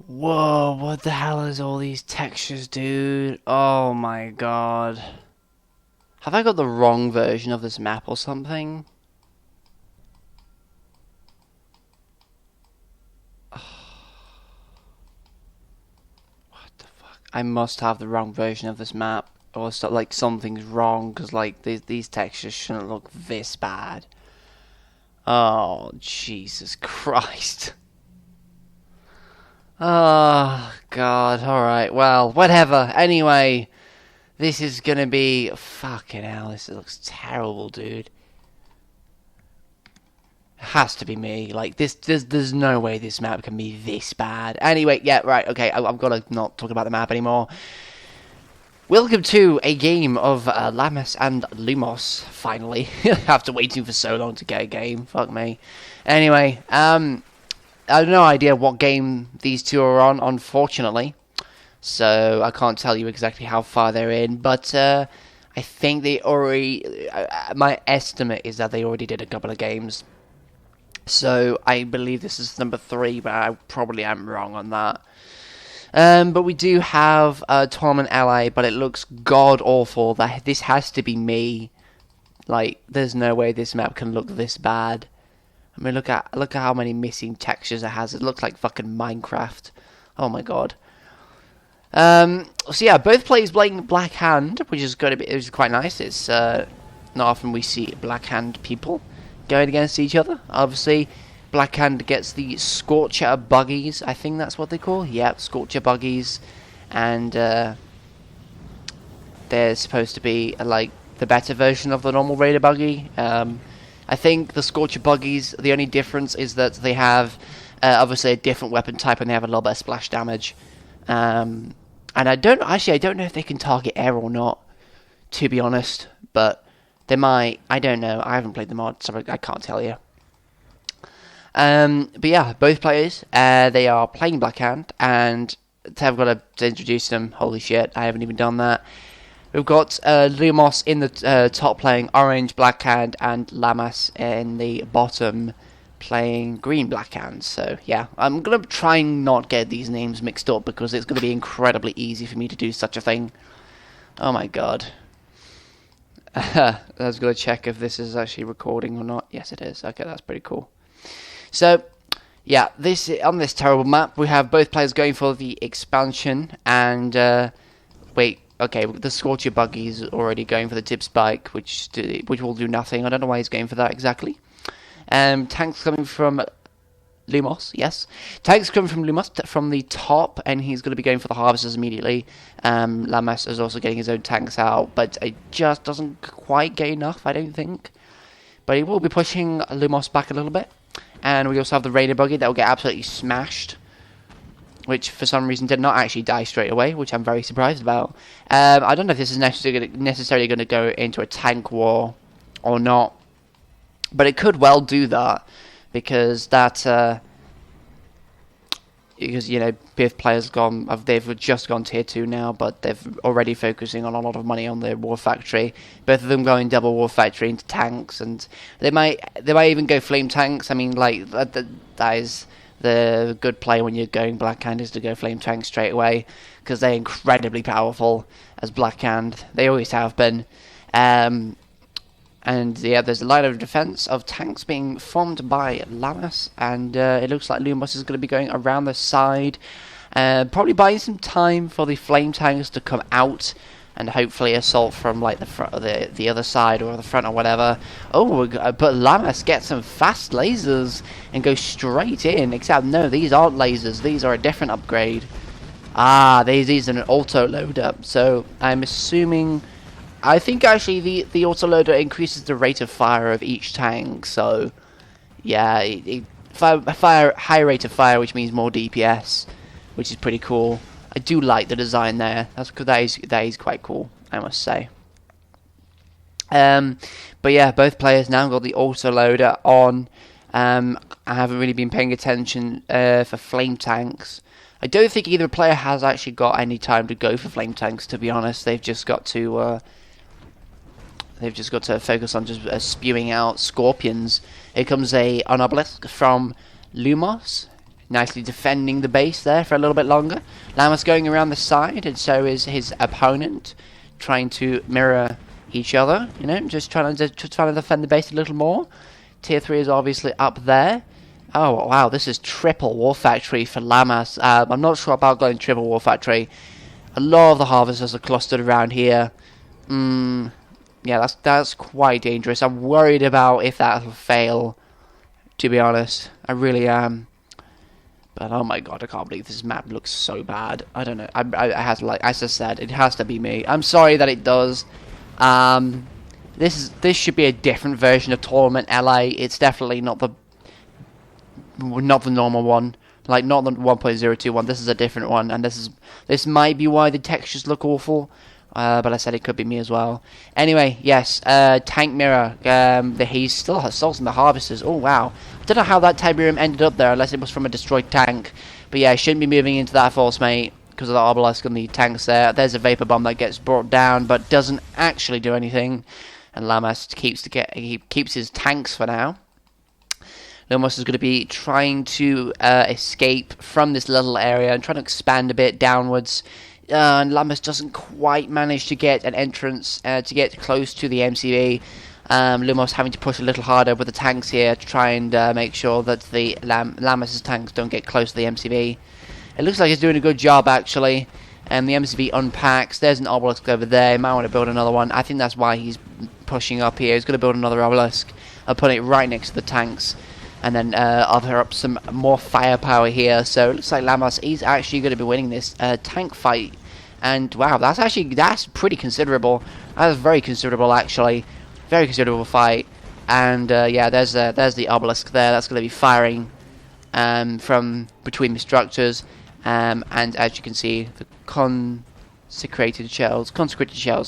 Whoa, what the hell is all these textures, dude? Oh my god. Have I got the wrong version of this map or something? What the fuck? I must have the wrong version of this map. Or like something's wrong, because like these textures shouldn't look this bad. Oh, Jesus Christ. Oh, God. Alright, well, whatever. Anyway, this is gonna be... Fucking hell, this looks terrible, dude. It has to be me. Like, there's no way this map can be this bad. Anyway, yeah, right, okay, I've got to not talk about the map anymore. Welcome to a game of Lamas and Lumos, finally. After waiting for so long to get a game. Fuck me. Anyway, I have no idea what game these two are on, unfortunately. So I can't tell you exactly how far they're in, but I think they already... my estimate is that they already did a couple of games. So I believe this is number 3, but I probably am wrong on that. But we do have Tournament Ally, but it looks god-awful. This has to be me. Like, there's no way this map can look this bad. I mean, look at how many missing textures it has. It looks like fucking Minecraft. Oh my god. So yeah, both players playing Black Hand, which is quite nice. It's not often we see Black Hand people going against each other. Obviously, Black Hand gets the Scorcher buggies. I think that's what they call. Yep, Scorcher buggies, and they're supposed to be like the better version of the normal Raider buggy. I think the Scorcher buggies, the only difference is that they have obviously a different weapon type and they have a little bit of splash damage. And I don't know if they can target air or not, to be honest. But they might. I don't know. I haven't played the mod, so I can't tell you. But yeah, both players, they are playing Black Hand, and I've got to introduce them. Holy shit, I haven't even done that. We've got Lumos in the top playing orange Black Hand, and Lamas in the bottom playing green Black Hand. So yeah, I'm going to try and not get these names mixed up, because it's going to be incredibly easy for me to do such a thing. Oh my god. I was going to check if this is actually recording or not. Yes, it is. Okay, that's pretty cool. So, yeah, on this terrible map, we have both players going for the expansion, and, wait, okay, the Scorcher buggy's already going for the tip spike, which will do nothing. I don't know why he's going for that exactly. Tanks coming from Lumos, yes. Tanks coming from Lumos from the top, and he's going to be going for the harvesters immediately. Lamas is also getting his own tanks out, but it just doesn't quite get enough, I don't think. But he will be pushing Lumos back a little bit. And we also have the Raider buggy that will get absolutely smashed, which for some reason did not actually die straight away, which I'm very surprised about. I don't know if this is necessarily going to go into a tank war or not, but it could well do that, because you know, both players they've just gone tier 2 now, but they're already focusing on a lot of money on their war factory. Both of them going double war factory into tanks, and they might even go flame tanks. I mean, like that is the good play when you're going Black Hand, is to go flame tanks straight away, because they're incredibly powerful as Black Hand. They always have been. And yeah, there's a line of defense of tanks being formed by Lamas, and it looks like Lumos is going to be going around the side, probably buying some time for the flame tanks to come out, and hopefully assault from like the front, the other side, or the front, or whatever. Oh, but Lamas gets some fast lasers and goes straight in. Except no, these aren't lasers. These are a different upgrade. Ah, these are an auto loader. So I'm assuming. I think actually the autoloader increases the rate of fire of each tank, so yeah, high rate of fire, which means more DPS, which is pretty cool. I do like the design there. That is quite cool, I must say. But yeah, both players now got the autoloader on. I haven't really been paying attention for flame tanks. I don't think either player has actually got any time to go for flame tanks, to be honest. They've just got to focus on just spewing out scorpions. Here comes an obelisk from Lumos. nicely defending the base there for a little bit longer. Lamas going around the side, and so is his opponent, trying to mirror each other, you know, just trying to defend the base a little more. Tier 3 is obviously up there. Oh, wow, this is triple War Factory for Lamas. I'm not sure about going triple War Factory. A lot of the harvesters are clustered around here. Yeah, that's quite dangerous. I'm worried about if that'll fail, to be honest. I really am. But oh my god, I can't believe this map looks so bad. I don't know. I have to, like, as I said, it has to be me. I'm sorry that it does. This should be a different version of Tournament LA. It's definitely not the normal one. Like, not the 1.021. This is a different one, and this might be why the textures look awful. But I said it could be me as well. Anyway, yes, tank mirror. He still has souls in the harvesters. Oh wow. I don't know how that Tiberium ended up there, unless it was from a destroyed tank. But yeah, shouldn't be moving into that force, mate, because of the obelisk and the tanks there. There's a vapor bomb that gets brought down, but doesn't actually do anything. And Lamas keeps his tanks for now. Lumos is going to be trying to escape from this little area and trying to expand a bit downwards. And Lamas doesn't quite manage to get an entrance to get close to the MCV. Lumos having to push a little harder with the tanks here to try and make sure that the Lamas' tanks don't get close to the MCV. It looks like he's doing a good job, actually. And the MCV unpacks. There's an obelisk over there. He might want to build another one. I think that's why he's pushing up here. He's going to build another obelisk. I'll put it right next to the tanks. And then offer up some more firepower here. So it looks like Lamas is actually going to be winning this tank fight. And wow, that's pretty considerable. That's very considerable, actually. Very considerable fight. And yeah, there's the obelisk there. That's going to be firing from between the structures. And as you can see, the consecrated shells.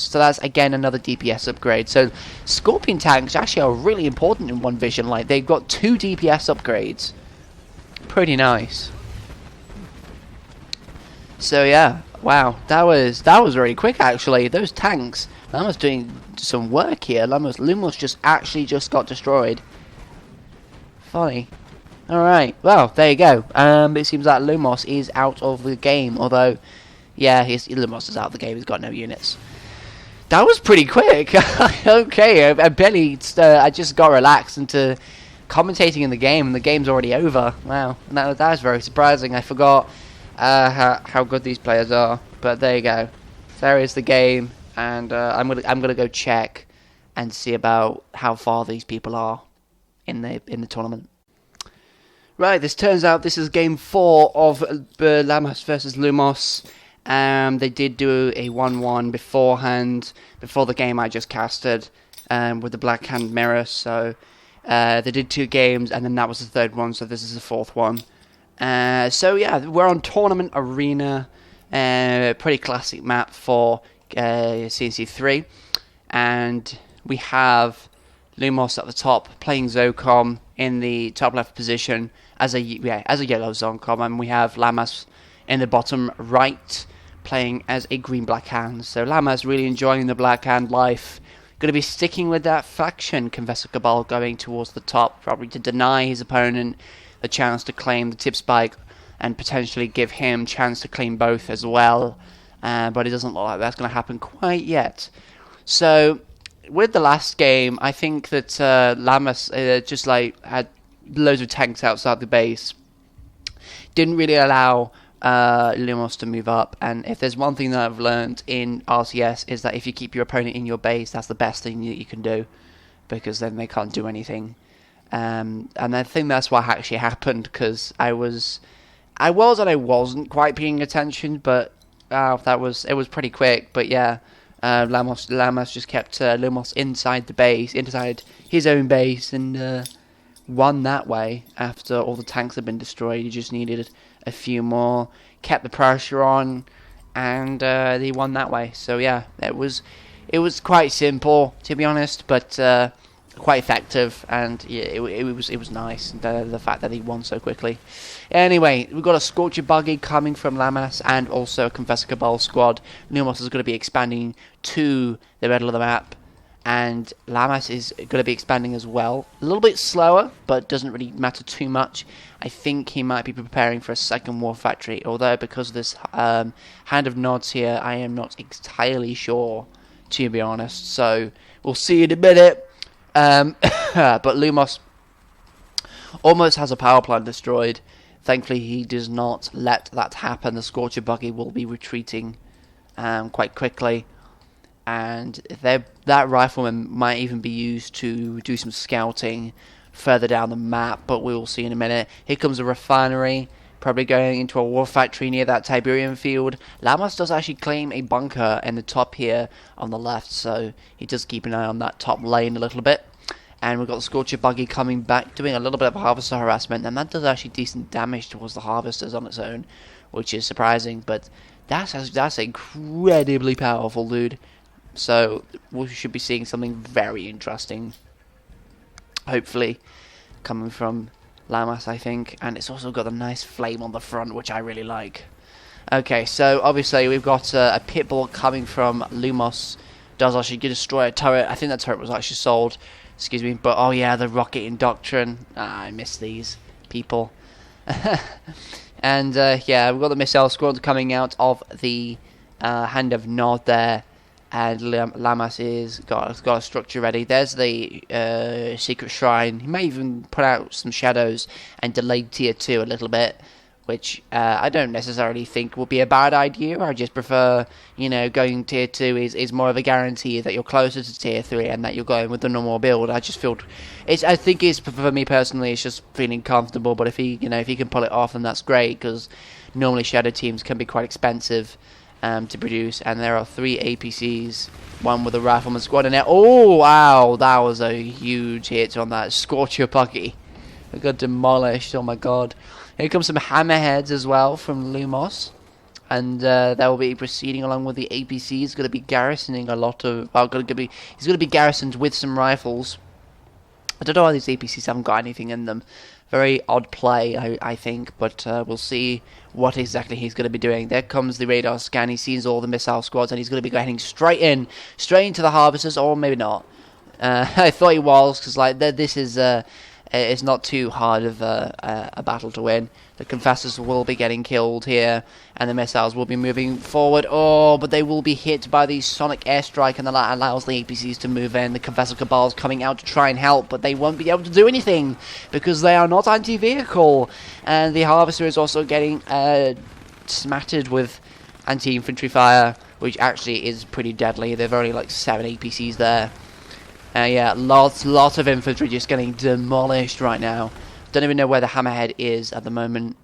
So that's again another DPS upgrade. So Scorpion tanks actually are really important in One Vision. Like, they've got 2 DPS upgrades. Pretty nice. So yeah, wow, that was very quick, actually. Those tanks, Lamas doing some work here. Lumos just got destroyed. Funny. Alright, well, there you go. It seems like Lumos is out of the game, although, yeah, Lumos is out of the game, he's got no units. That was pretty quick. Okay, I just got relaxed into commentating in the game, and the game's already over. Wow, that was very surprising. I forgot how good these players are, but there you go. There is the game, and I'm gonna go check and see about how far these people are in the tournament. Right, this turns out this is game 4 of Lamas versus Lumos. They did do a 1-1 beforehand, before the game I just casted, with the Black Hand Mirror. So they did 2 games, and then that was the 3rd one. So this is the 4th one. So yeah, we're on Tournament Arena. Pretty classic map for CNC3, and we have Lumos at the top playing Zocom in the top left position as a yellow Zocom, and we have Lamas in the bottom right playing as a green Black Hand. So Lamas really enjoying the Black Hand life. Going to be sticking with that faction. Confessor Cabal going towards the top, probably to deny his opponent the chance to claim the tip spike and potentially give him chance to claim both as well. But it doesn't look like that's going to happen quite yet. So with the last game, I think that Lamas just like had loads of tanks outside the base. Didn't really allow Lumos to move up, and if there's one thing that I've learned in RCS is that if you keep your opponent in your base, that's the best thing that you can do, because then they can't do anything. And I think that's what actually happened, because I was and I wasn't quite paying attention, but it was pretty quick. But yeah, Lamas just kept Lumos inside the base, inside his own base, and won that way. After all the tanks had been destroyed, he just needed a few more, kept the pressure on, and they won that way. So yeah, it was quite simple, to be honest, but quite effective, and yeah, it was nice, the fact that he won so quickly. Anyway, we've got a Scorcher Buggy coming from Lamas, and also a Confessor Cabal squad. Lumos is going to be expanding to the middle of the map, And Lamas is going to be expanding as well. A little bit slower, but doesn't really matter too much. I think he might be preparing for a second war factory, although because of this hand of nods here, I am not entirely sure, to be honest. So we'll see in a minute. But Lumos almost has a power plant destroyed. Thankfully, he does not let that happen. The Scorcher buggy will be retreating quite quickly. And that rifleman might even be used to do some scouting further down the map, but we will see in a minute. Here comes a refinery, probably going into a war factory near that Tiberium field. Lamas does actually claim a bunker in the top here on the left, so he does keep an eye on that top lane a little bit. And we've got the Scorcher buggy coming back, doing a little bit of harvester harassment, and that does actually decent damage towards the harvesters on its own, which is surprising, but that's incredibly powerful, dude. So we should be seeing something very interesting, hopefully, coming from Lamas, I think. And it's also got a nice flame on the front, which I really like. Okay, so obviously we've got a pitbull coming from Lumos. Does actually destroy a turret. I think that turret was actually sold. Excuse me. But, oh yeah, the rocket doctrine. I miss these people. And, yeah, we've got the missile squad coming out of the hand of Nod there. And Lamas has got a structure ready. There's the secret shrine. He may even put out some shadows and delay tier 2 a little bit, which I don't necessarily think will be a bad idea. I just prefer, going tier 2 is more of a guarantee that you're closer to tier 3 and that you're going with the normal build. I just feel I think it's, for me personally, it's just feeling comfortable. But if he can pull it off, then that's great, because normally shadow teams can be quite expensive to produce, and there are 3 APCs, one with a rifleman squad in it. Oh wow, that was a huge hit on that Scorcher buggy. It got demolished. Oh my god. Here comes some hammerheads as well from Lumos, and they'll be proceeding along with the APCs. He's going to be garrisoning a lot of. He's going to be garrisoned with some rifles. I don't know why these APCs haven't got anything in them. Very odd play, I think, but we'll see what exactly he's going to be doing. There comes the radar scan. He sees all the missile squads, and he's going to be going straight into the harvesters, or maybe not. I thought he was, because this is it's not too hard of a battle to win. The confessors will be getting killed here, and the missiles will be moving forward. Oh, but they will be hit by the sonic airstrike, and that allows the APCs to move in. The confessor cabals coming out to try and help, but they won't be able to do anything because they are not anti-vehicle. And the harvester is also getting smattered with anti-infantry fire, which actually is pretty deadly. There are only like 7 APCs there. Yeah, lots of infantry just getting demolished right now. Don't even know where the hammerhead is at the moment.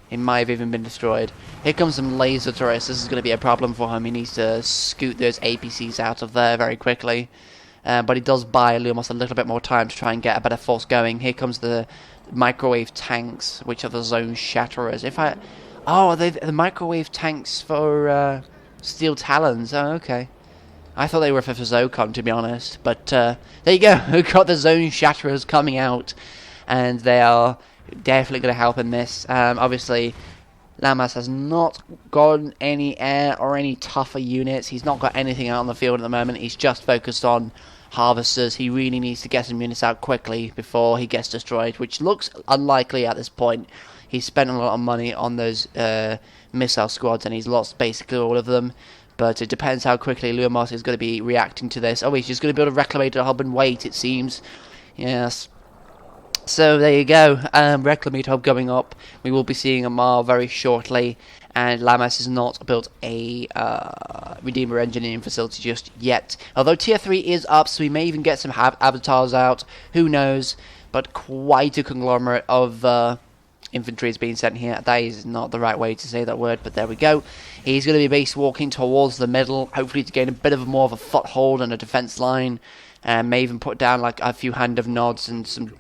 It might have even been destroyed. Here comes some laser turrets. This is going to be a problem for him. He needs to scoot those APCs out of there very quickly. But he does buy Lumos a little bit more time to try and get a better force going. Here comes the microwave tanks, which are the zone shatterers. Are they the microwave tanks for Steel Talons? Oh, okay. I thought they were for Zocon, to be honest. But there you go. We've got the zone shatterers coming out, and they are definitely going to help in this. Obviously, Lamas has not gotten any air or any tougher units. He's not got anything out on the field at the moment. He's just focused on harvesters. He really needs to get some units out quickly before he gets destroyed, which looks unlikely at this point. He's spent a lot of money on those missile squads, and he's lost basically all of them. But it depends how quickly Lumos is going to be reacting to this. Oh, he's just going to build a reclamator hub and wait, it seems. Yes. So there you go. Reclamator hub going up. We will be seeing a Mar very shortly. And Lamas has not built a Redeemer engineering facility just yet. Although tier 3 is up, so we may even get some avatars out. Who knows? But quite a conglomerate of infantry is being sent here. That is not the right way to say that word, but there we go. He's going to be base walking towards the middle, hopefully to gain a bit of more of a foothold and a defense line. May even put down like a few hand of nods and some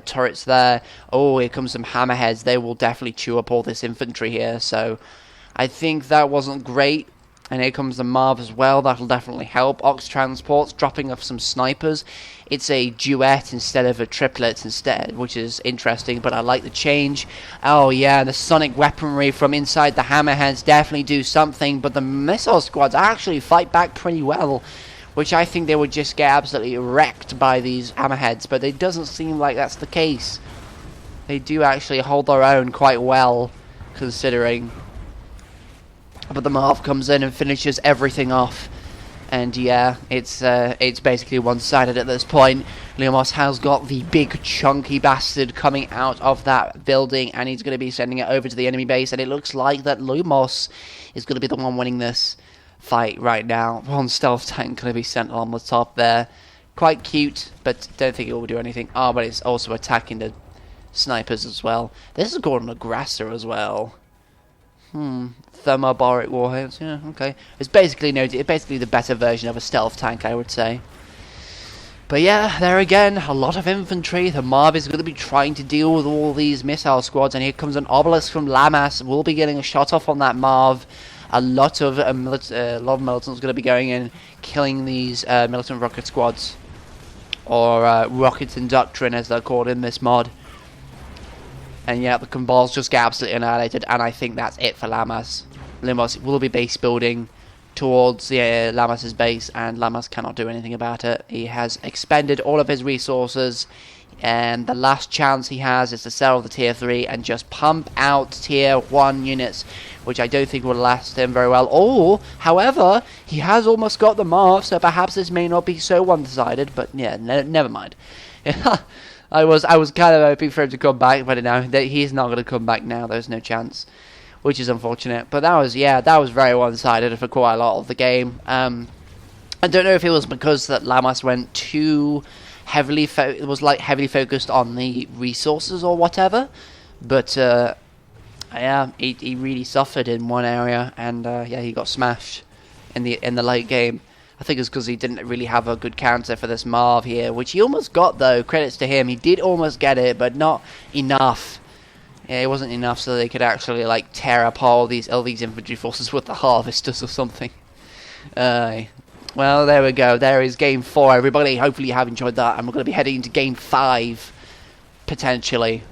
turrets there. Oh, here comes some hammerheads. They will definitely chew up all this infantry here. So I think that wasn't great. And here comes the Marv as well. That'll definitely help. Ox transports dropping off some snipers. It's a duet instead of a triplet instead, which is interesting, but I like the change. Oh yeah, the sonic weaponry from inside the hammerheads definitely do something, but the missile squads actually fight back pretty well. which I think they would just get absolutely wrecked by these hammerheads, but it doesn't seem like that's the case. They do actually hold their own quite well, considering. But the Marv comes in and finishes everything off. And yeah, it's basically one-sided at this point. Lumos has got the big chunky bastard coming out of that building, and he's going to be sending it over to the enemy base, and it looks like that Lumos is going to be the one winning this fight right now. One stealth tank going to be sent on the top there. Quite cute, but don't think it will do anything. Oh, but it's also attacking the snipers as well. This is going on aggressor as well. Thermobaric warheads, yeah, okay. It's basically the better version of a stealth tank, I would say. But yeah, there again, a lot of infantry. The Marv is going to be trying to deal with all these missile squads, and here comes an obelisk from Lamas. We'll be getting a shot off on that Marv. A lot of militants going to be going in, killing these militant rocket squads, or rockets and doctrine as they're called in this mod. And yeah, the Cabals just get absolutely annihilated, and I think that's it for Lamas. Lumos will be base building towards the Lamas' base, and Lamas cannot do anything about it. He has expended all of his resources, and the last chance he has is to sell the tier 3 and just pump out tier 1 units, which I don't think will last him very well. Or, however, he has almost got the Marv, so perhaps this may not be so one-sided, but yeah, never mind. I was kind of hoping for him to come back, but no, he's not going to come back now. There's no chance, which is unfortunate. But that was very one-sided for quite a lot of the game. I don't know if it was because that Lamas went too heavily heavily focused on the resources or whatever, but yeah, he really suffered in one area, and yeah, he got smashed in the late game. I think it's because he didn't really have a good counter for this Marv here, which he almost got, though. Credits to him. He did almost get it, but not enough. Yeah, it wasn't enough so they could actually, like, tear apart all these infantry forces with the harvesters or something. Well, there we go. There is Game 4, everybody. Hopefully you have enjoyed that. And we're going to be heading into Game 5, potentially.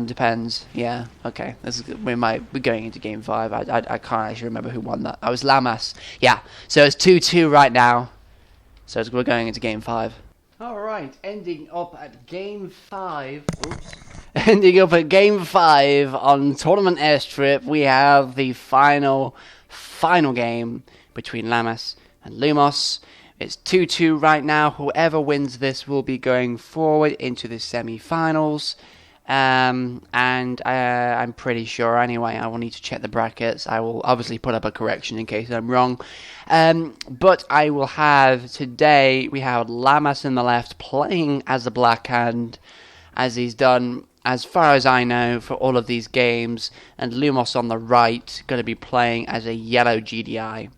Depends. Yeah, okay. We might be going into Game 5. I can't actually remember who won that. I was Lamas. Yeah, so it's 2-2 right now. So we're going into Game 5. Alright, ending up at Game 5. Oops. Ending up at Game 5 on Tournament Airstrip, we have the final game between Lamas and Lumos. It's 2-2 right now. Whoever wins this will be going forward into the semi-finals. And I'm pretty sure anyway. I will need to check the brackets. I will obviously put up a correction in case I'm wrong. But I will have today, we have Lamas in the left playing as a black hand, as he's done, as far as I know, for all of these games, and Lumos on the right going to be playing as a yellow GDI.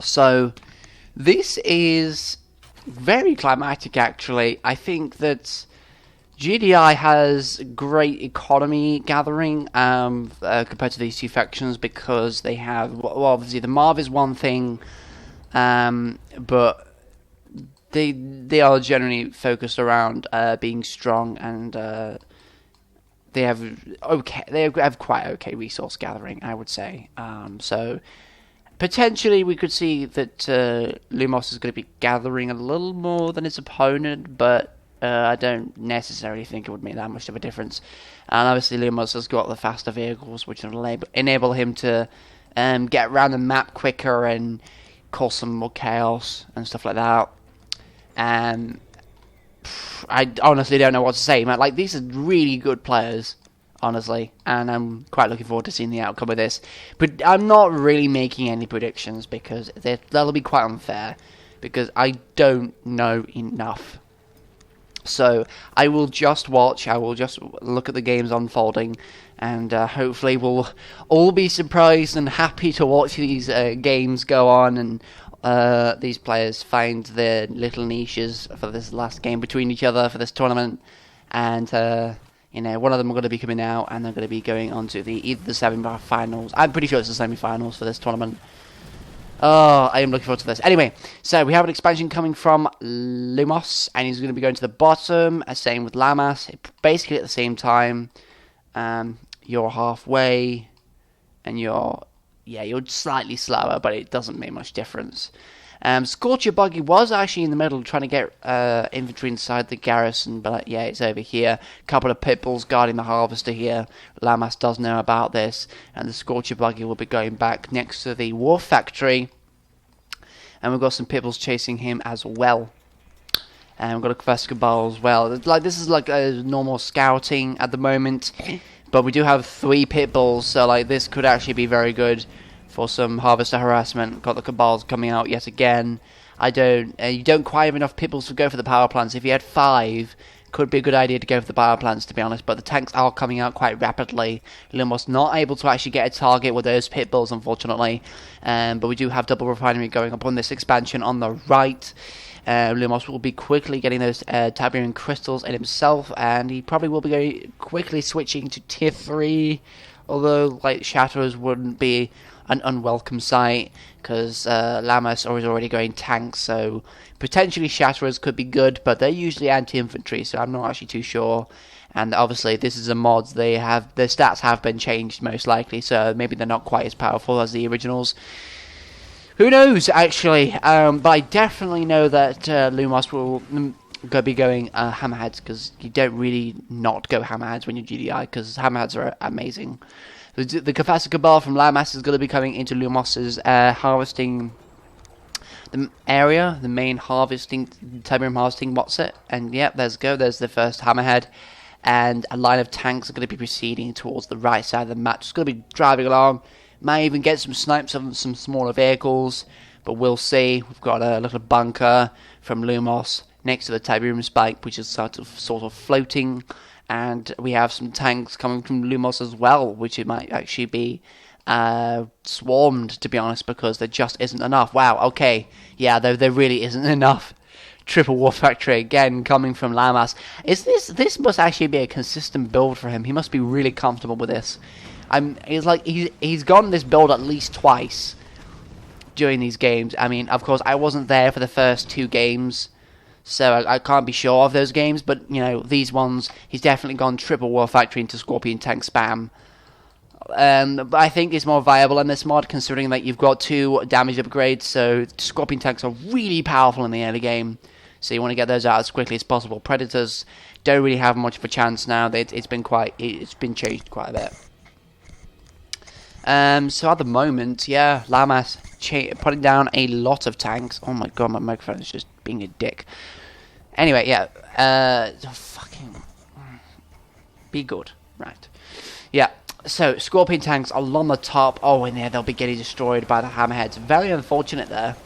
So this is very climactic, actually. I think that GDI has great economy gathering compared to these two factions, because they have, well, obviously the Marv is one thing, but they are generally focused around being strong, and they have quite okay resource gathering, I would say. So potentially we could see that Lumos is going to be gathering a little more than its opponent, but I don't necessarily think it would make that much of a difference. And obviously Lumos has got the faster vehicles, which will enable him to get around the map quicker and cause some more chaos and stuff like that. I honestly don't know what to say, man. Like, these are really good players, honestly, and I'm quite looking forward to seeing the outcome of this. But I'm not really making any predictions, because that'll be quite unfair, because I don't know enough. So I will just watch, I will just look at the games unfolding, and hopefully we'll all be surprised and happy to watch these games go on, and these players find their little niches for this last game between each other for this tournament. And one of them are going to be coming out, and they're going to be going on to either the semi-finals. I'm pretty sure it's the semi-finals for this tournament. Oh, I am looking forward to this. Anyway, so we have an expansion coming from Lumos, and he's going to be going to the bottom. Same with Lamas, basically at the same time. You're halfway, and you're slightly slower, but it doesn't make much difference. Scorcher Buggy was actually in the middle trying to get infantry inside the garrison, but yeah, it's over here. A couple of pit bulls guarding the harvester here. Lamas does know about this, and the Scorcher Buggy will be going back next to the war factory. And we've got some pit bulls chasing him as well. And we've got a Professor Cabal as well. This is like a normal scouting at the moment, but we do have 3 pit bulls, so like this could actually be very good for some harvester harassment. Got the Cabals coming out yet again. You don't quite have enough pit bulls to go for the power plants. If you had 5, could be a good idea to go for the power plants, to be honest, but the tanks are coming out quite rapidly. Lumos not able to actually get a target with those pit bulls, unfortunately, but we do have double refinery going up on this expansion on the right. Lumos will be quickly getting those Tiberian crystals in himself, and he probably will be very quickly switching to tier 3, although like Shatterers wouldn't be an unwelcome sight, because Lamas is already going tanks, so potentially Shatterers could be good, but they're usually anti-infantry, so I'm not actually too sure. And obviously this is a mod, their stats have been changed most likely, so maybe they're not quite as powerful as the originals. Who knows, actually, but I definitely know that Lumos will be going Hammerheads, because you don't really not go Hammerheads when you're GDI, because Hammerheads are amazing. The Professor Cabal from Lamas is going to be coming into Lumos's harvesting the area, the main harvesting, Tiberium harvesting, what's it? And yep, there's the first Hammerhead, and a line of tanks are going to be proceeding towards the right side of the map. Just going to be driving along, might even get some snipes of some smaller vehicles, but we'll see. We've got a little bunker from Lumos next to the Tiberium spike, which is sort of floating. And we have some tanks coming from Lumos as well, which it might actually be swarmed, to be honest, because there just isn't enough. Wow, okay, yeah, there really isn't enough. Triple War Factory again coming from Lamas. This must actually be a consistent build for him. He must be really comfortable with this. He's gone this build at least twice during these games. I mean, of course, I wasn't there for the first 2 games, so I can't be sure of those games, but, you know, these ones, he's definitely gone Triple War Factory into Scorpion Tank spam. But I think it's more viable in this mod, considering that you've got 2 damage upgrades, so Scorpion Tanks are really powerful in the early game, so you want to get those out as quickly as possible. Predators don't really have much of a chance now. It's been changed quite a bit. So at the moment, yeah, Lamas putting down a lot of tanks. Oh my god, my microphone is just being a dick. Anyway, yeah, fucking be good, right? Yeah. So Scorpion tanks along the top. Oh, and yeah, they'll be getting destroyed by the Hammerheads. Very unfortunate there.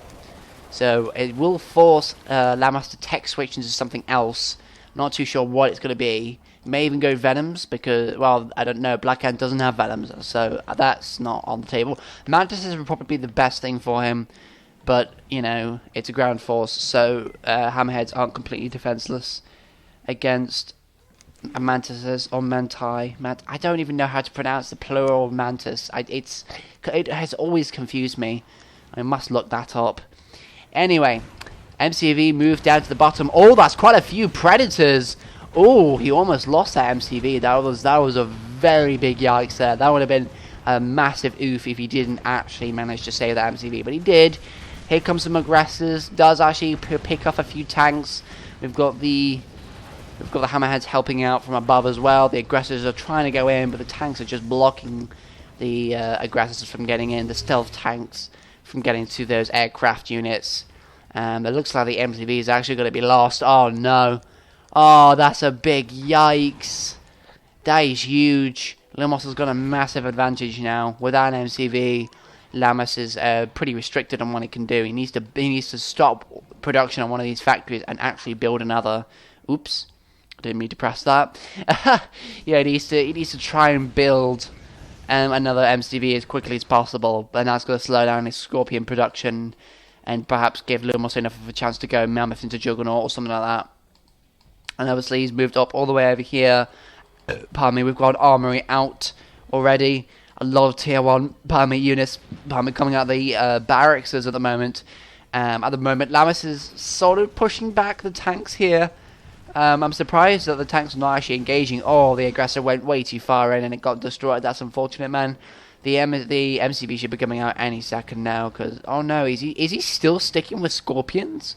So it will force Lamas to tech switch into something else. Not too sure what it's going to be. May even go Venoms, because, well, I don't know, Blackhand doesn't have Venoms, so that's not on the table. Mantises would probably be the best thing for him, but, you know, it's a ground force, so Hammerheads aren't completely defenseless against Mantises or Manti. I don't even know how to pronounce the plural of Mantis. It has always confused me. I must look that up. Anyway, MCV moved down to the bottom. Oh, that's quite a few Predators. Oh, he almost lost that MCV. That was a very big yikes there. That would have been a massive oof if he didn't actually manage to save that MCV, but he did. Here comes some aggressors. Does actually pick off a few tanks. We've got the Hammerheads helping out from above as well. The aggressors are trying to go in, but the tanks are just blocking the aggressors from getting in. The stealth tanks from getting to those aircraft units. It looks like the MCV is actually going to be lost. Oh no. Oh, that's a big yikes. That is huge. Lumos has got a massive advantage now. Without an MCV, Lamas is pretty restricted on what he can do. He needs to stop production on one of these factories and actually build another. Oops, didn't mean to press that. Yeah, he needs to try and build another MCV as quickly as possible, and that's going to slow down his Scorpion production and perhaps give Lumos enough of a chance to go Mammoth into Juggernaut or something like that. And obviously he's moved up all the way over here. Pardon me, we've got Armory out already. A lot of tier 1 units coming out of the barracks at the moment. Lamas is sort of pushing back the tanks here. I'm surprised that the tanks are not actually engaging. Oh, the aggressor went way too far in and it got destroyed. That's unfortunate, man. The MCB should be coming out any second now, because, oh no, is he still sticking with Scorpions?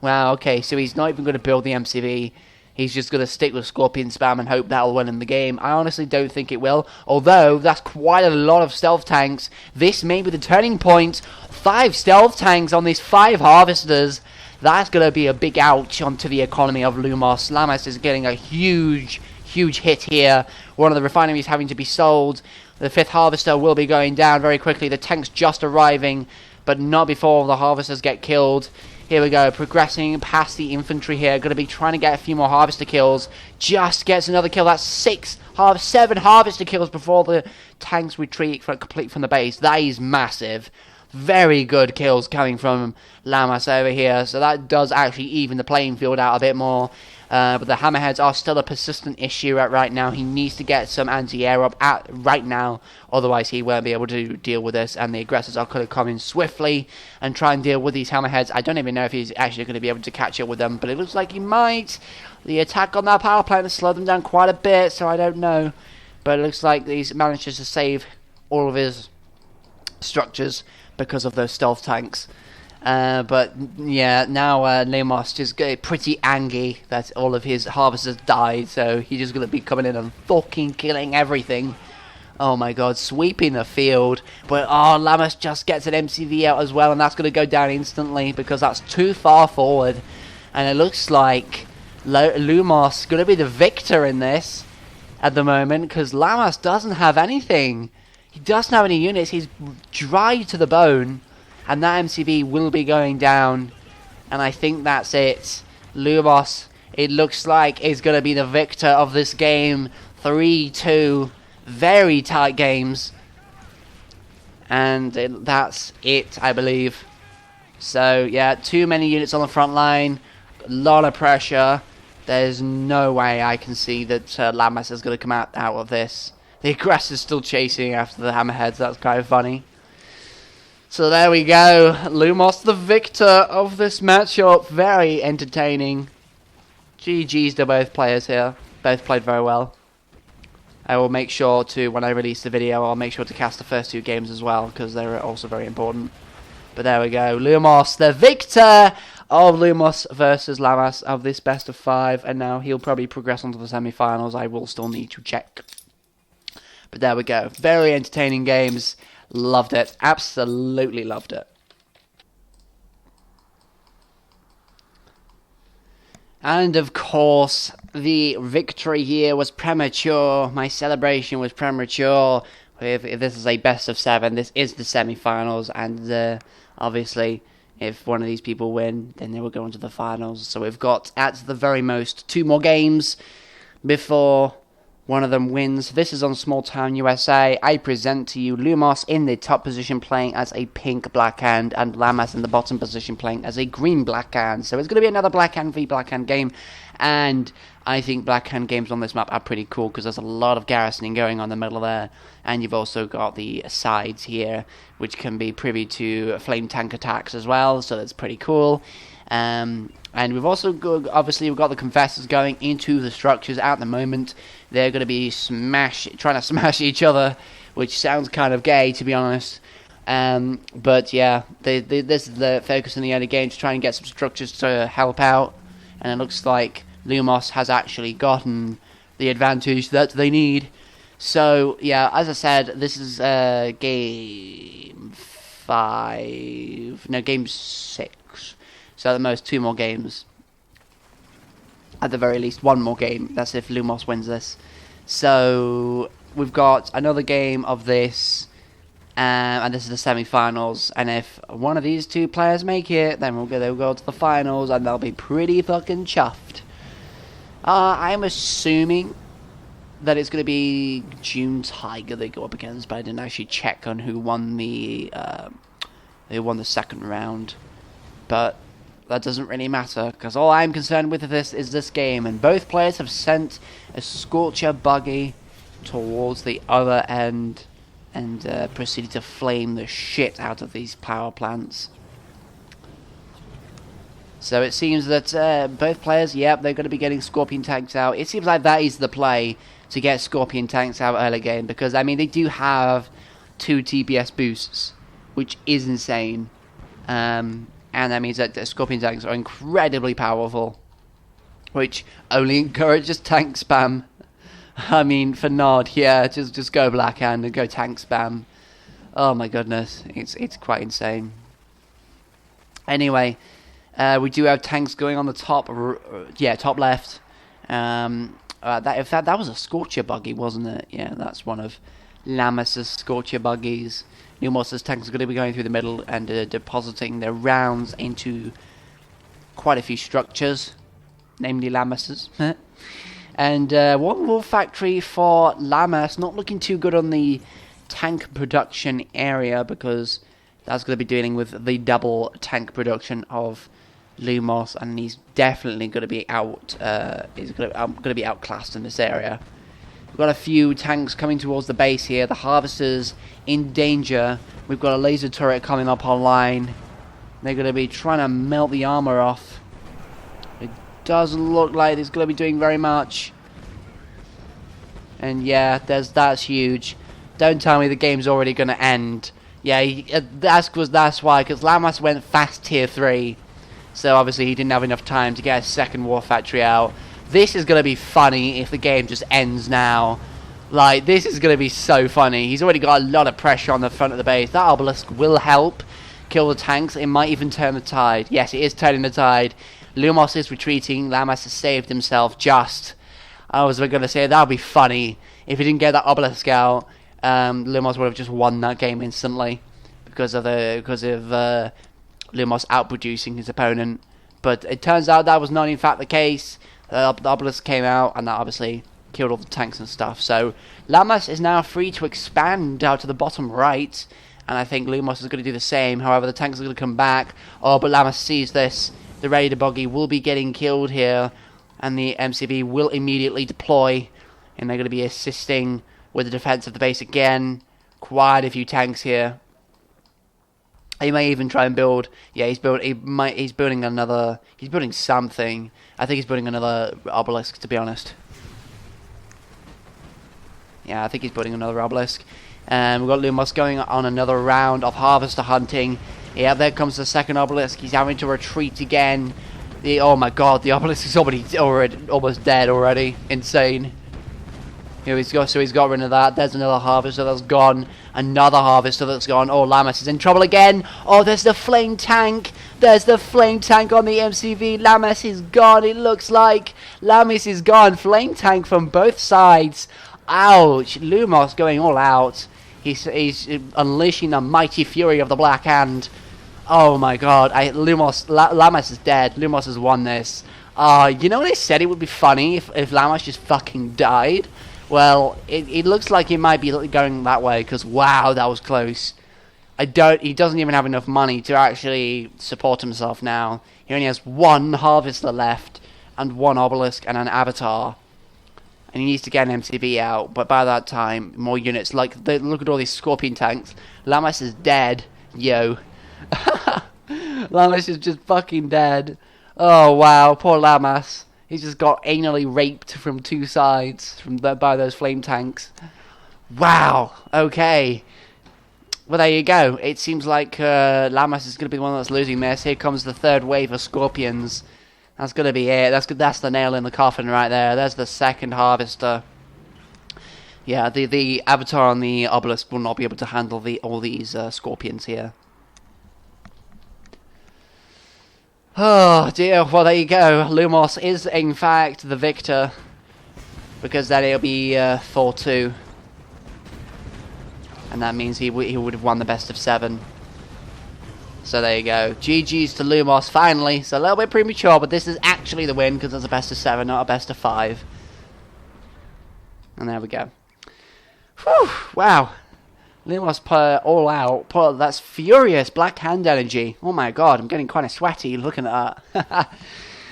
Wow, okay, so he's not even going to build the MCB. He's just going to stick with Scorpion spam and hope that'll win in the game. I honestly don't think it will, although that's quite a lot of stealth tanks. This may be the turning point. 5 stealth tanks on these 5 harvesters. That's going to be a big ouch onto the economy of Lumos. Lamas is getting a huge hit here. One of the refineries having to be sold. The 5th harvester will be going down very quickly. The tank's just arriving, but not before the harvesters get killed. Here we go, progressing past the infantry here. Going to be trying to get a few more harvester kills. Just gets another kill. That's 7 harvester kills before the tanks retreat complete from the base. That is massive. Very good kills coming from Lamas over here. So that does actually even the playing field out a bit more. But the hammerheads are still a persistent issue right now. He needs to get some anti-air up right now, otherwise he won't be able to deal with this, and the aggressors are going to come in swiftly and try and deal with these hammerheads. I don't even know if he's actually going to be able to catch up with them, but it looks like he might. The attack on that power plant has slowed them down quite a bit, so I don't know. But it looks like he's managed to save all of his structures because of those stealth tanks. But yeah, now Lumos just get pretty angry that all of his harvesters died, so he's just going to be coming in and fucking killing everything. Oh my god, sweeping the field. But Lamas just gets an MCV out as well, and that's going to go down instantly because that's too far forward. And it looks like Lumos going to be the victor in this at the moment, because Lamas doesn't have anything. He doesn't have any units. He's dry to the bone. And that MCV will be going down. And I think that's it. Lumos, it looks like, is going to be the victor of this game. 3-2. Very tight games. And that's it, I believe. So, yeah, too many units on the front line. A lot of pressure. There's no way I can see that Lamas is going to come out of this. The aggressor's still chasing after the hammerheads. That's kind of funny. So there we go, Lumos the victor of this matchup. Very entertaining. GG's to both players here. Both played very well. I will make sure to, when I release the video, I'll make sure to cast the first 2 games as well, because they're also very important. But there we go, Lumos the victor of Lumos versus Lamas of this best of 5. And now he'll probably progress onto the semi-finals. I will still need to check. But there we go, very entertaining games. Loved it. Absolutely loved it. And of course, the victory here was premature. My celebration was premature. If this is a best of 7, this is the semi-finals. And obviously, if one of these people win, then they will go into the finals. So we've got, at the very most, 2 more games before one of them wins. This is on Small Town USA. I present to you Lumos in the top position playing as a pink blackhand, and Lamas in the bottom position playing as a green blackhand. So it's going to be another blackhand v blackhand game, and I think blackhand games on this map are pretty cool because there's a lot of garrisoning going on in the middle there, and you've also got the sides here which can be privy to flame tank attacks as well, so that's pretty cool. And we've also got, obviously, we've got the Confessors going into the structures at the moment. They're going to be trying to smash each other, which sounds kind of gay, to be honest. But yeah, this is the focus in the early game, to try and get some structures to help out. And it looks like Lumos has actually gotten the advantage that they need. So yeah, as I said, this is game 5. No, game 6. So at the most 2 more games. At the very least 1 more game. That's if Lumos wins this. So we've got another game of this. And this is the semi-finals. And if one of these 2 players make it, then they'll go to the finals. And they'll be pretty fucking chuffed. I'm assuming that it's going to be June Tiger they go up against. But I didn't actually check on who won the second round. But that doesn't really matter, because all I'm concerned with this is this game, and both players have sent a Scorcher buggy towards the other end and proceeded to flame the shit out of these power plants. So it seems that both players, yep, they're going to be getting Scorpion tanks out. It seems like that is the play, to get Scorpion tanks out early game, because, I mean, they do have 2 TPS boosts, which is insane. And that means that the Scorpion tanks are incredibly powerful, which only encourages tank spam. I mean, for Nod, yeah, just go Blackhand and go tank spam. Oh my goodness, it's quite insane. Anyway, we do have tanks going on the top, top left. That was a Scorcher buggy, wasn't it? Yeah, that's one of Lamas' Scorcher buggies. Lumos' tanks are going to be going through the middle and depositing their rounds into quite a few structures, namely Lamas'. And one more factory for Lamas, not looking too good on the tank production area, because that's going to be dealing with the double tank production of Lumos, and he's definitely going to be outclassed in this area. We've got a few tanks coming towards the base here. The Harvester's in danger. We've got a laser turret coming up online. They're going to be trying to melt the armor off. It doesn't look like it's going to be doing very much. And yeah, that's huge. Don't tell me the game's already going to end. Yeah, that's why, because Lamas went fast tier 3. So obviously he didn't have enough time to get a second war factory out. This is going to be funny if the game just ends now. Like, this is going to be so funny. He's already got a lot of pressure on the front of the base. That obelisk will help kill the tanks. It might even turn the tide. Yes, it is turning the tide. Lumos is retreating. Lamas has saved himself just. I was going to say that would be funny. If he didn't get that obelisk out, Lumos would have just won that game instantly. Because of Lumos outproducing his opponent. But it turns out that was not in fact the case. The obelisk came out, and that obviously killed all the tanks and stuff. So Lamas is now free to expand out to the bottom right, and I think Lumos is going to do the same. However, the tanks are going to come back. Oh, but Lamas sees this. The Raider buggy will be getting killed here, and the MCB will immediately deploy, and they're going to be assisting with the defense of the base again. Quite a few tanks here. He may even try and build. Yeah, he's building another. He's building something. I think he's building another obelisk, to be honest. Yeah, I think he's building another obelisk. And we've got Lumos going on another round of harvester hunting. Yeah, there comes the second obelisk. He's having to retreat again. Oh my god, the obelisk is almost dead already. Insane. Here he's got, so he's got rid of that. There's another harvester that's gone. Another harvester that's gone. Oh, Lamas is in trouble again. Oh, there's the flame tank. There's the flame tank on the MCV. Lamas is gone, it looks like. Lamas is gone. Flame tank from both sides. Ouch. Lumos going all out. He's unleashing the mighty fury of the Black Hand. Oh my god. Lamas is dead. Lumos has won this. You know what I said? It would be funny if Lamas just fucking died. Well, it looks like he might be going that way, because wow, that was close. He doesn't even have enough money to actually support himself now. He only has one harvester left, and one obelisk, and an avatar. And he needs to get an MCB out, but by that time, more units. Look at all these Scorpion tanks. Lamas is dead. Yo. Lamas is just fucking dead. Oh wow, poor Lamas. He's just got anally raped from two sides by those flame tanks. Wow. Okay. Well, there you go. It seems like Lamas is going to be the one that's losing this. Here comes the third wave of Scorpions. That's going to be it. That's the nail in the coffin right there. There's the second harvester. Yeah, the avatar on the obelisk will not be able to handle all these Scorpions here. Oh dear, well there you go. Lumos is in fact the victor, because then it'll be 4-2. And that means he would have won the best of 7. So there you go. GG's to Lumos finally. It's a little bit premature, but this is actually the win, because it's a best of 7, not a best of 5. And there we go. Whew, wow. Lumos all out. That's furious Black Hand energy. Oh my god, I'm getting kind of sweaty looking at that.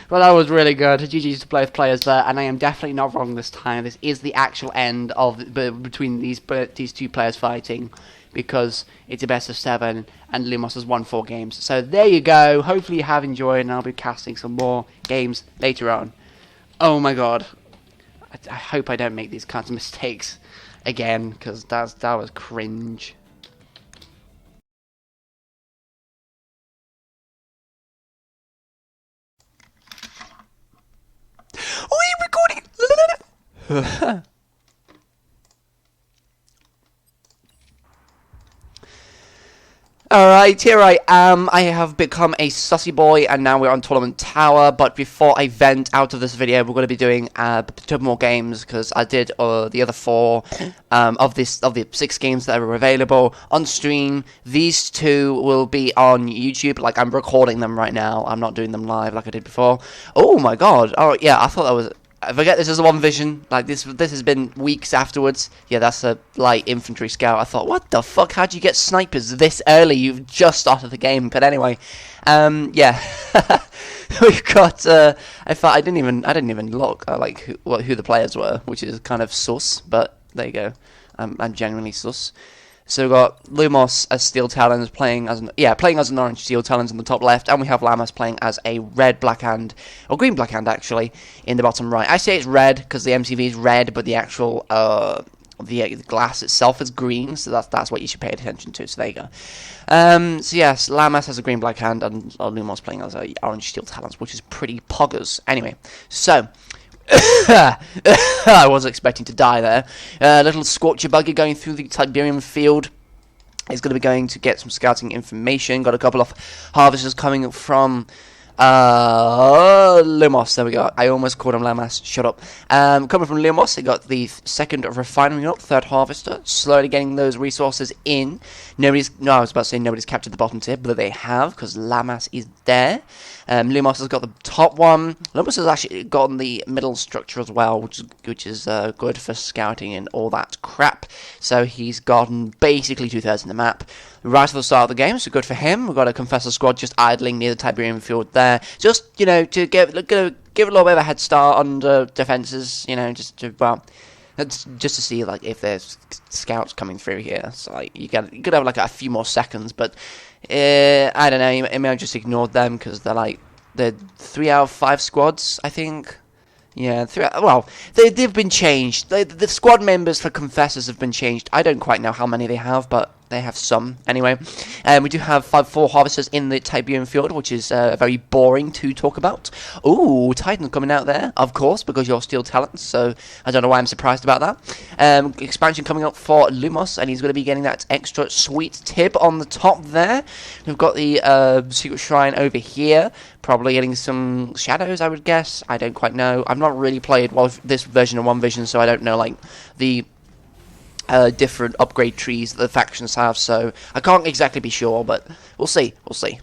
Well, that was really good. GG's to both players there, and I am definitely not wrong this time. This is the actual end of between these two players fighting, because it's a best of 7, and Lumos has won 4 games. So there you go. Hopefully you have enjoyed, and I'll be casting some more games later on. Oh my god. I hope I don't make these kinds of mistakes again, because that was cringe. Alright, here I am. I have become a sussy boy, and now we're on Tournament Tower. But before I vent out of this video, we're going to be doing 2 more games, because I did the other 4 of the 6 games that are available on stream. These 2 will be on YouTube. Like, I'm recording them right now. I'm not doing them live like I did before. Oh my god. Oh yeah, I thought that was... I forget this is a one vision. Like this has been weeks afterwards. Yeah, that's a light infantry scout. I thought, what the fuck? How'd you get snipers this early? You've just started the game. But anyway, yeah, we've got. I didn't even look like who the players were, which is kind of sus. But there you go. I'm genuinely sus. So we've got Lumos as Steel Talons playing as an orange Steel Talons in the top left, and we have Lamas playing as a red Blackhand, or green Blackhand actually, in the bottom right. I say it's red because the MCV is red, but the actual the glass itself is green, so that's what you should pay attention to. So there you go. So yes, Lamas has a green Blackhand, and Lumos playing as a orange Steel Talons, which is pretty poggers. Anyway, so. I was expecting to die there. Little Scorcher Buggy going through the Tiberium field. He's going to be going to get some scouting information. Got a couple of harvesters coming from Lumos. There we go. I almost called him Lamas. Shut up. Coming from Lumos, they got the 2nd refinery up, 3rd harvester. Slowly getting those resources in. I was about to say nobody's captured the bottom tier, but they have, because Lamas is there. Lumos has got the top one. Lumos has actually gotten the middle structure as well, which is good for scouting and all that crap. So he's gotten basically 2/3 of the map right at the start of the game, so good for him. We've got a Confessor squad just idling near the Tiberium field there, just, you know, to give a little bit of a head start on the defences, you know, just to see, like, if there's scouts coming through here. So, like, you could have, like, a few more seconds, but, I don't know, you may have just ignored them, because they're 3 out of 5 squads, I think. Yeah, they've been changed. The squad members for Confessors have been changed. I don't quite know how many they have, but they have some. Anyway, we do have 4 harvesters in the Tiberium field, which is very boring to talk about. Ooh, Titan coming out there, of course, because you're Steel Talents, so I don't know why I'm surprised about that. Expansion coming up for Lumos, and he's going to be getting that extra sweet tib on the top there. We've got the Secret Shrine over here, probably getting some shadows, I would guess. I don't quite know. I've not really played this version of One Vision, so I don't know, like, the different upgrade trees that the factions have, so I can't exactly be sure, but we'll see.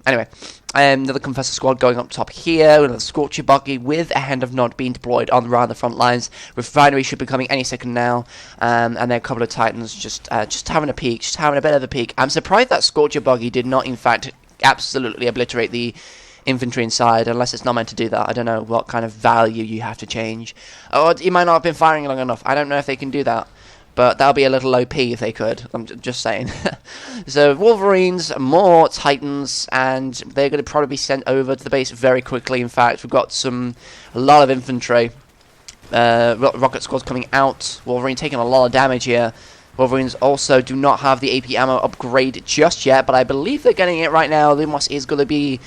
Anyway, another Confessor squad going up top here, another Scorcher Buggy with a Hand of Nod being deployed on around the front lines. Refinery should be coming any second now, and then a couple of Titans just having a peek, just having a bit of a peek. I'm surprised that Scorcher Buggy did not, in fact, absolutely obliterate the infantry inside, unless it's not meant to do that. I don't know what kind of value you have to change. Or he might not have been firing long enough. I don't know if they can do that. But that would be a little OP if they could. I'm just saying. So, Wolverines, more Titans, and they're going to probably be sent over to the base very quickly. In fact, we've got a lot of infantry. Rocket squads coming out. Wolverine taking a lot of damage here. Wolverines also do not have the AP ammo upgrade just yet, but I believe they're getting it right now. Lumos is going to be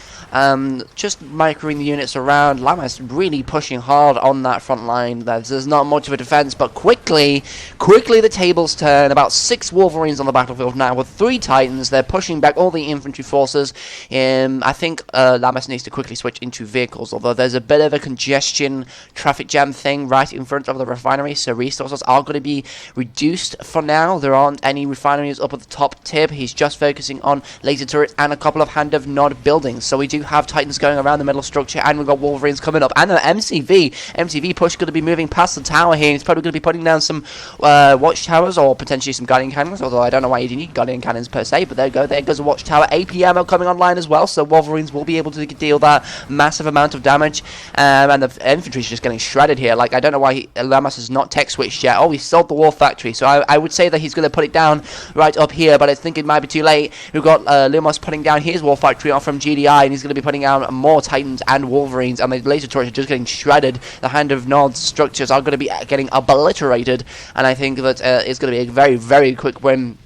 just microing the units around. Lamas really pushing hard on that front line. There's not much of a defense, but quickly the tables turn. About 6 Wolverines on the battlefield now with 3 Titans. They're pushing back all the infantry forces. I think Lamas needs to quickly switch into vehicles, although there's a bit of a congestion traffic jam thing right in front of the refinery, so resources are going to be reduced for now. There aren't any refineries up at the top tip. He's just focusing on laser turrets and a couple of Hand of Nod buildings. So we do have Titans going around the middle structure, and we've got Wolverines coming up. And the MCV push going to be moving past the tower here. He's probably going to be putting down some watchtowers or potentially some guardian cannons, although I don't know why you need guardian cannons per se, but there you go. There goes a watchtower. AP ammo coming online as well, so Wolverines will be able to deal that massive amount of damage. And the infantry is just getting shredded here. Like, I don't know why Lamas has not tech switched yet. Oh, he sold the war factory, so I would say that he's going to put it down right up here, but I think it might be too late. We've got Lumos putting down his war factory off from GDI, and he's going to be putting down more Titans and Wolverines, and the laser turrets are just getting shredded. The Hand of Nod structures are going to be getting obliterated, and I think that it's going to be a very, very quick win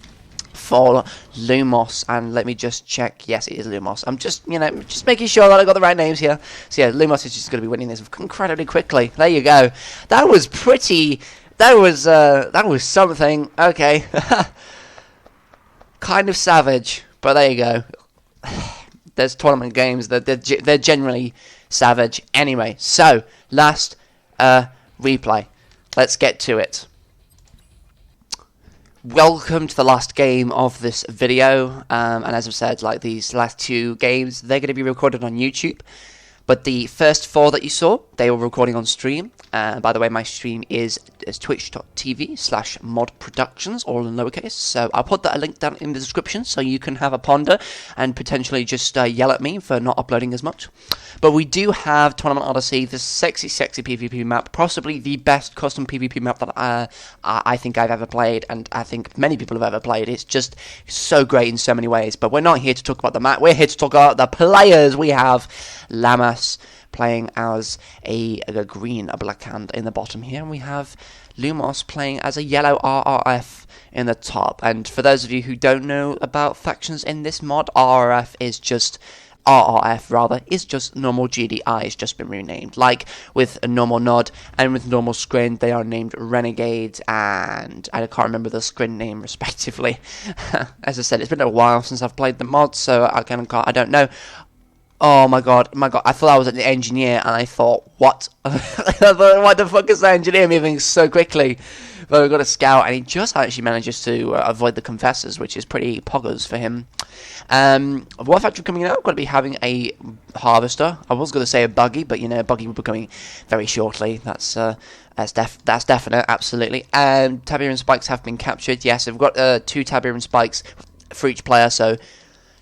for Lumos. And let me just check. Yes, it is Lumos. I'm just, just making sure that I got the right names here. So yeah, Lumos is just going to be winning this incredibly quickly. There you go. That was pretty that was something. Okay. Kind of savage, but there you go. There's tournament games that they're generally savage. Anyway, so last replay. Let's get to it. Welcome to the last game of this video, and as I've said, like these last 2 games, they're going to be recorded on YouTube. But the first 4 that you saw, they were recording on stream. By the way, my stream is twitch.tv/modproductions, all in lowercase. So I'll put that a link down in the description so you can have a ponder and potentially just yell at me for not uploading as much. But we do have Tournament Odyssey, this sexy PvP map, possibly the best custom PvP map that I think I've ever played, and I think many people have ever played. It's just so great in so many ways. But we're not here to talk about the map. We're here to talk about the players. We have Lamas playing as a green, a black hand in the bottom here, and we have Lumos playing as a yellow RRF in the top. And for those of you who don't know about factions in this mod, RRF is just normal GDI. It's just been renamed. Like with a normal Nod and with normal Scrin, they are named Renegades, and I can't remember the Scrin name respectively. As I said, it's been a while since I've played the mod, so I don't know. Oh my god, I thought I was an engineer, and I thought, what? I thought, what the fuck is that engineer moving so quickly? But we've got a scout, and he just actually manages to avoid the confessors, which is pretty poggers for him. War Factory coming out, going to be having a harvester. I was going to say a buggy, but you know, a buggy will be coming very shortly. That's definite, absolutely. Tiberian spikes have been captured. Yes, we've got 2 Tiberian spikes for each player, so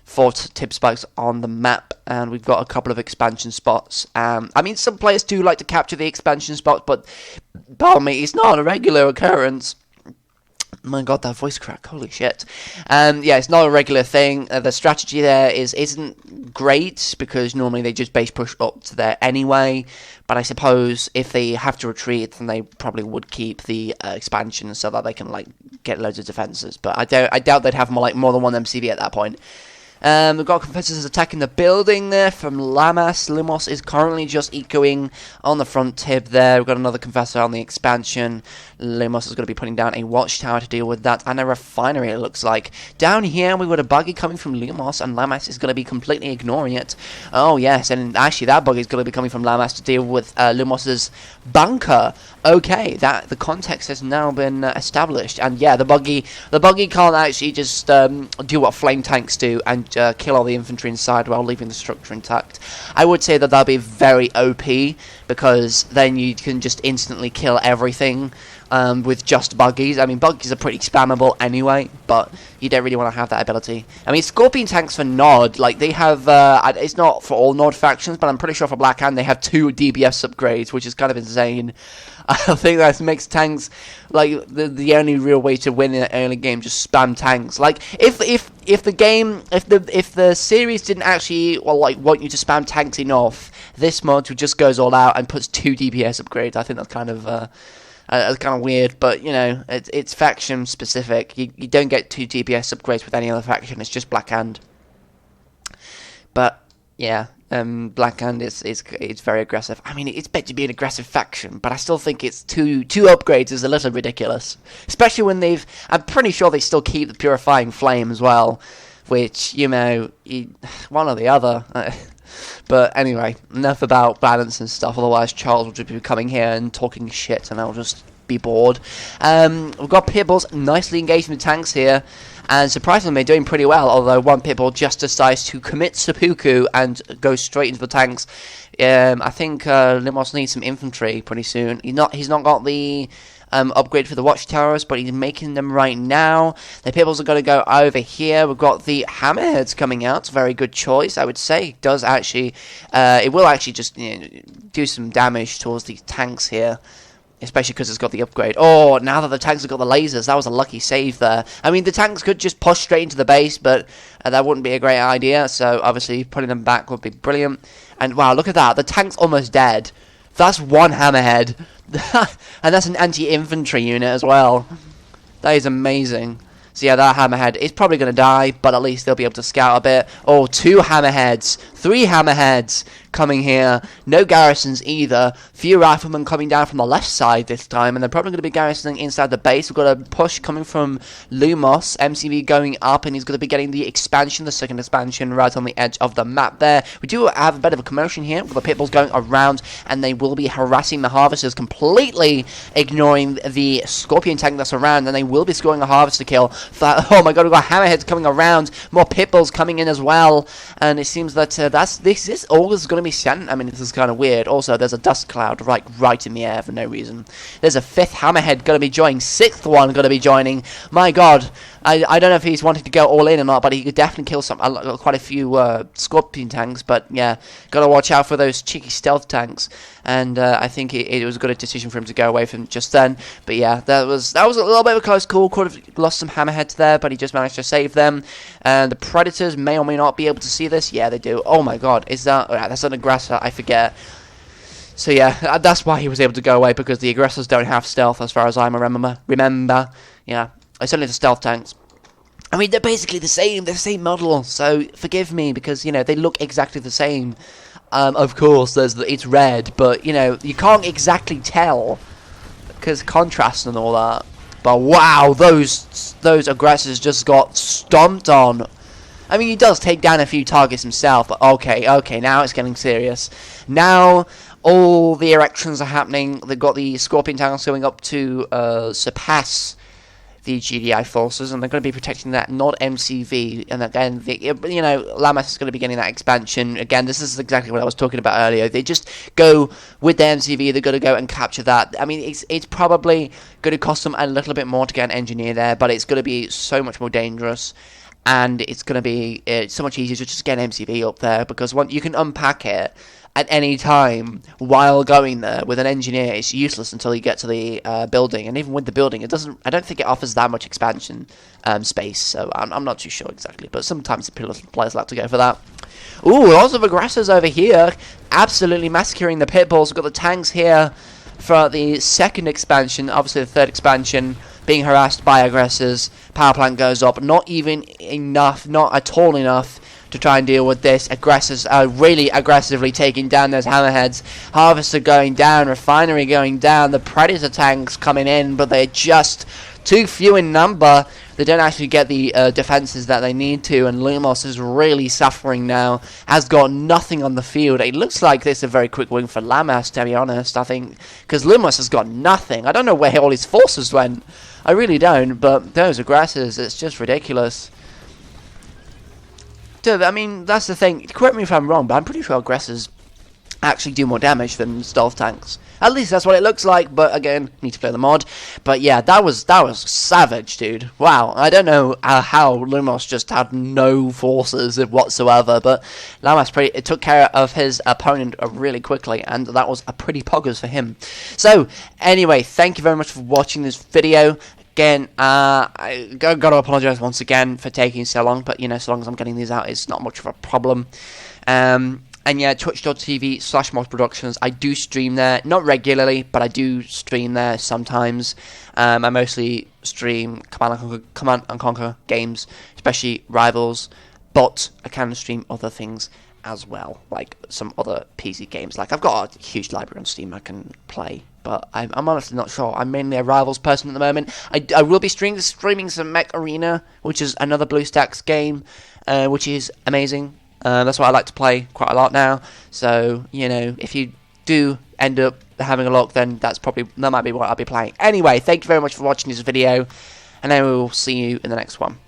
4 tib spikes on the map, and we've got a couple of expansion spots. I mean, some players do like to capture the expansion spots, but pardon me, it's not a regular occurrence. My god, that voice crack, holy shit. Yeah, it's not a regular thing. The strategy there isn't great, because normally they just base push up to there anyway, but I suppose if they have to retreat, then they probably would keep the expansion so that they can, like, get loads of defenses, but I doubt they'd have more than one MCV at that point. We've got Confessors attacking the building there from Lamas. Lumos is currently just ecoing on the front tip there. We've got another Confessor on the expansion. Lumos is going to be putting down a watchtower to deal with that, and a refinery, it looks like. Down here, we've got a buggy coming from Lumos, and Lamas is going to be completely ignoring it. Oh, yes, and actually that buggy is going to be coming from Lamas to deal with Lumos's bunker. Okay, the context has now been established, and yeah, the buggy can't actually just do what flame tanks do and kill all the infantry inside while leaving the structure intact. I would say that that'll be very OP, because then you can just instantly kill everything with just buggies. I mean, buggies are pretty spammable anyway, but you don't really want to have that ability. I mean, Scorpion tanks for Nod, like, they have, it's not for all Nod factions, but I'm pretty sure for Black Hand they have 2 DBS upgrades, which is kind of insane. I think that makes tanks, like, the only real way to win in an early game, just spam tanks. Like, if the series didn't actually, well, like, want you to spam tanks enough, this mod just goes all out and puts 2 DPS upgrades. I think that's kind of weird, but, you know, it's faction specific. You don't get 2 DPS upgrades with any other faction, it's just Black Hand. But, yeah, Black Hand is very aggressive. I mean, it's meant to be an aggressive faction, but I still think it's two upgrades is a little ridiculous. Especially when I'm pretty sure they still keep the Purifying Flame as well, which, you know, one or the other. But anyway, enough about balance and stuff, otherwise Charles will just be coming here and talking shit, and I'll just be bored. We've got Pitbulls nicely engaged with tanks here, and surprisingly they're doing pretty well, although one Pitbull just decides to commit seppuku and go straight into the tanks. I think Lumos needs some infantry pretty soon. He's not got the upgrade for the watchtowers, but he's making them right now. The Pitbulls are going to go over here. We've got the Hammerheads coming out. Very good choice, I would say. It does actually, it will actually just, you know, do some damage towards these tanks here, especially because it's got the upgrade. Oh, now that the tanks have got the lasers, that was a lucky save there. I mean, the tanks could just push straight into the base, but that wouldn't be a great idea, so obviously putting them back would be brilliant. And wow, look at that. The tank's almost dead. That's one Hammerhead. And that's an anti-infantry unit as well. That is amazing. So yeah, that hammerhead is probably going to die, but at least they'll be able to scout a bit. Oh, 2 hammerheads, 3 hammerheads coming here. No garrisons either. Few riflemen coming down from the left side this time, and they're probably going to be garrisoning inside the base. We've got a push coming from Lumos. MCV going up, and he's going to be getting the expansion, the second expansion, right on the edge of the map there. We do have a bit of a commotion here with the pitbulls going around, and they will be harassing the harvesters, completely ignoring the scorpion tank that's around, and they will be scoring a harvester kill. Oh my god, we've got hammerheads coming around, more pitbulls coming in as well, and it seems that this is all that's going to be sent. I mean, this is kind of weird. Also, there's a dust cloud right in the air for no reason. There's a 5th hammerhead going to be joining, 6th one going to be joining. My god, I don't know if he's wanting to go all in or not, but he could definitely kill quite a few scorpion tanks. But yeah, gotta watch out for those cheeky stealth tanks. And I think it was a good decision for him to go away from just then. But yeah, that was a little bit of a close call. Could have lost some hammerheads there, but he just managed to save them. And the predators may or may not be able to see this. Yeah, they do. Oh my god, is that? Oh, yeah, that's an aggressor. I forget. So yeah, that's why he was able to go away, because the aggressors don't have stealth, as far as I remember. Yeah. It's only the stealth tanks. I mean, they're basically the same. They're the same model. So forgive me, because you know they look exactly the same. Of course, it's red, but you know you can't exactly tell because contrast and all that. But wow, those aggressors just got stomped on. I mean, he does take down a few targets himself, but okay, now it's getting serious. Now all the erections are happening. They've got the scorpion tanks going up to surpass the GDI forces, and they're going to be protecting that, not MCV. And again, you know, Lamas is going to be getting that expansion. Again, this is exactly what I was talking about earlier. They just go with the MCV. They're going to go and capture that. I mean, it's probably going to cost them a little bit more to get an engineer there, but it's going to be so much more dangerous. And it's going to be so much easier to just get an MCV up there, because once you can unpack it at any time while going there with an engineer, it's useless until you get to the building. And even with the building, I don't think it offers that much expansion space. So I'm not too sure exactly, but sometimes the players like to go for that. Ooh, lots of aggressors over here, absolutely massacring the pitbulls. We've got the tanks here for the second expansion. Obviously, the third expansion being harassed by aggressors. Power plant goes up. Not even enough, not at all enough to try and deal with this. Aggressors are really aggressively taking down those hammerheads. Harvester going down, refinery going down, the predator tanks coming in, but they're just too few in number. They don't actually get the defenses that they need to, and Lumos is really suffering now. Has got nothing on the field. It looks like this is a very quick win for Lamas, to be honest, I think, because Lumos has got nothing. I don't know where all his forces went. I really don't, but those aggressors, it's just ridiculous. Dude, I mean, that's the thing. Correct me if I'm wrong, but I'm pretty sure aggressors actually do more damage than stealth tanks. At least that's what it looks like, but again, need to play the mod. But yeah, that was savage, dude. Wow, I don't know how Lumos just had no forces whatsoever, but Lamas took care of his opponent really quickly, and that was a pretty poggers for him. So, anyway, thank you very much for watching this video. Again, I gotta apologise once again for taking so long, but you know, so long as I'm getting these out, it's not much of a problem. And yeah, twitch.tv/Mods Productions. I do stream there, not regularly, but I do stream there sometimes. I mostly stream Command and Conquer games, especially Rivals, but I can stream other things as well, like some other PC games. Like, I've got a huge library on Steam I can play, but I'm honestly not sure. I'm mainly a Rivals person at the moment. I will be streaming some Mech Arena, which is another BlueStacks game, which is amazing. That's what I like to play quite a lot now. So, you know, if you do end up having a look, then that might be what I'll be playing. Anyway, thank you very much for watching this video, and I will see you in the next one.